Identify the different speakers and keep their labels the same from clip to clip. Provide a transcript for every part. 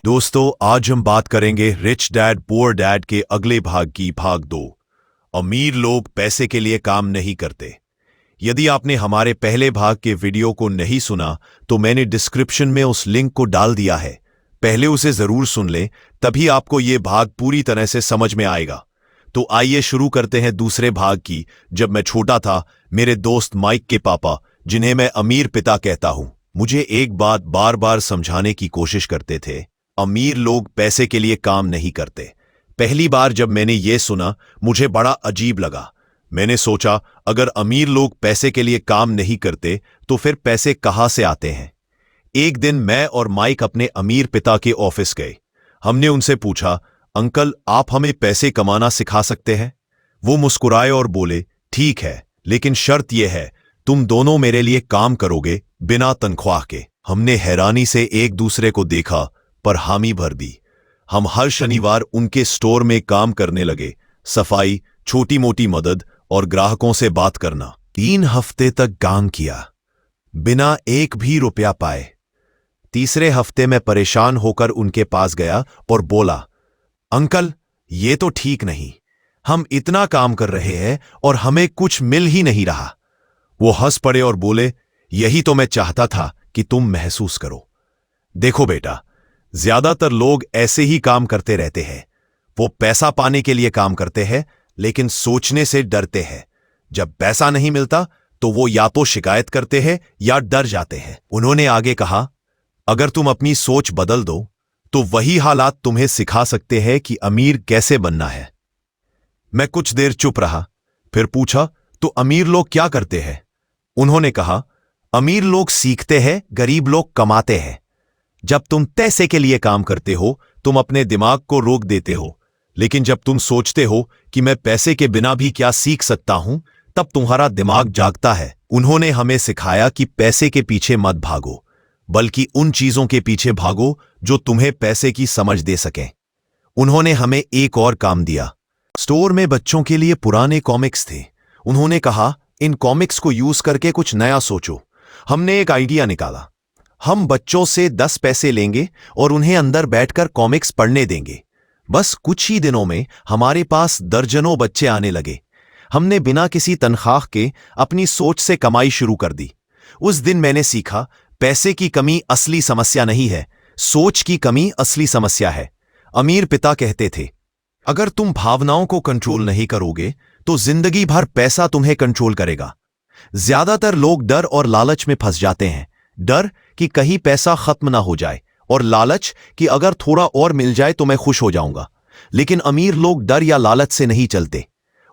Speaker 1: दोस्तों, आज हम बात करेंगे रिच डैड पुअर डैड के अगले भाग की, भाग 2। अमीर लोग पैसे के लिए काम नहीं करते। यदि आपने हमारे पहले भाग के वीडियो को नहीं सुना तो मैंने डिस्क्रिप्शन में उस लिंक को डाल दिया है, पहले उसे जरूर सुन लें, तभी आपको यह भाग पूरी तरह से समझ में आएगा। तो आइए शुरू करते हैं दूसरे भाग की। जब मैं छोटा था, मेरे दोस्त माइक के पापा, जिन्हें मैं अमीर पिता कहता हूं, मुझे एक बात बार बार समझाने की कोशिश करते थे। अमीर लोग पैसे के लिए काम नहीं करते। पहली बार जब मैंने ये सुना, मुझे बड़ा अजीब लगा। मैंने सोचा, अगर अमीर लोग पैसे के लिए काम नहीं करते तो फिर पैसे कहां से आते हैं। एक दिन मैं और माइक अपने अमीर पिता के ऑफिस गए। हमने उनसे पूछा, अंकल, आप हमें पैसे कमाना सिखा सकते हैं? वो मुस्कुराए और बोले, ठीक है, लेकिन शर्त यह है, तुम दोनों मेरे लिए काम करोगे बिना तनख्वाह के। हमने हैरानी से एक दूसरे को देखा पर हामी भर दी। हम हर शनिवार उनके स्टोर में काम करने लगे, सफाई, छोटी मोटी मदद और ग्राहकों से बात करना। 3 हफ्ते तक काम किया, बिना एक भी रुपया पाए। तीसरे हफ्ते में परेशान होकर उनके पास गया और बोला, अंकल, ये तो ठीक नहीं, हम इतना काम कर रहे हैं और हमें कुछ मिल ही नहीं रहा। वो हंस पड़े और बोले, यही तो मैं चाहता था कि तुम महसूस करो। देखो बेटा, ज्यादातर लोग ऐसे ही काम करते रहते हैं। वो पैसा पाने के लिए काम करते हैं, लेकिन सोचने से डरते हैं। जब पैसा नहीं मिलता तो वो या तो शिकायत करते हैं या डर जाते हैं। उन्होंने आगे कहा, अगर तुम अपनी सोच बदल दो तो वही हालात तुम्हें सिखा सकते हैं कि अमीर कैसे बनना है। मैं कुछ देर चुप रहा, फिर पूछा, तो अमीर लोग क्या करते हैं? उन्होंने कहा, अमीर लोग सीखते हैं, गरीब लोग कमाते हैं। जब तुम पैसे के लिए काम करते हो, तुम अपने दिमाग को रोक देते हो, लेकिन जब तुम सोचते हो कि मैं पैसे के बिना भी क्या सीख सकता हूं, तब तुम्हारा दिमाग जागता है। उन्होंने हमें सिखाया कि पैसे के पीछे मत भागो, बल्कि उन चीजों के पीछे भागो जो तुम्हें पैसे की समझ दे सकें। उन्होंने हमें एक और काम दिया। स्टोर में बच्चों के लिए पुराने कॉमिक्स थे। उन्होंने कहा, इन कॉमिक्स को यूज करके कुछ नया सोचो। हमने एक आइडिया निकाला। हम बच्चों से 10 पैसे लेंगे और उन्हें अंदर बैठकर कॉमिक्स पढ़ने देंगे। बस कुछ ही दिनों में हमारे पास दर्जनों बच्चे आने लगे। हमने बिना किसी तनख्वाह के अपनी सोच से कमाई शुरू कर दी। उस दिन मैंने सीखा, पैसे की कमी असली समस्या नहीं है, सोच की कमी असली समस्या है। अमीर पिता कहते थे, अगर तुम भावनाओं को कंट्रोल नहीं करोगे तो जिंदगी भर पैसा तुम्हें कंट्रोल करेगा। ज्यादातर लोग डर और लालच में फंस जाते हैं। डर कि कहीं पैसा खत्म ना हो जाए, और लालच कि अगर थोड़ा और मिल जाए तो मैं खुश हो जाऊंगा। लेकिन अमीर लोग डर या लालच से नहीं चलते,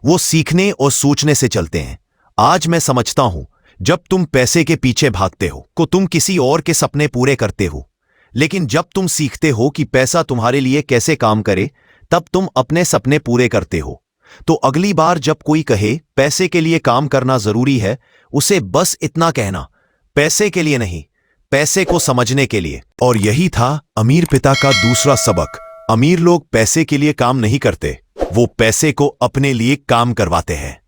Speaker 1: वो सीखने और सोचने से चलते हैं। आज मैं समझता हूं, जब तुम पैसे के पीछे भागते हो तो तुम किसी और के सपने पूरे करते हो, लेकिन जब तुम सीखते हो कि पैसा तुम्हारे लिए कैसे काम करे, तब तुम अपने सपने पूरे करते हो। तो अगली बार जब कोई कहे पैसे के लिए काम करना जरूरी है, उसे बस इतना कहना, पैसे के लिए नहीं, पैसे को समझने के लिए। और यही था अमीर पिता का दूसरा सबक। अमीर लोग पैसे के लिए काम नहीं करते, वो पैसे को अपने लिए काम करवाते हैं।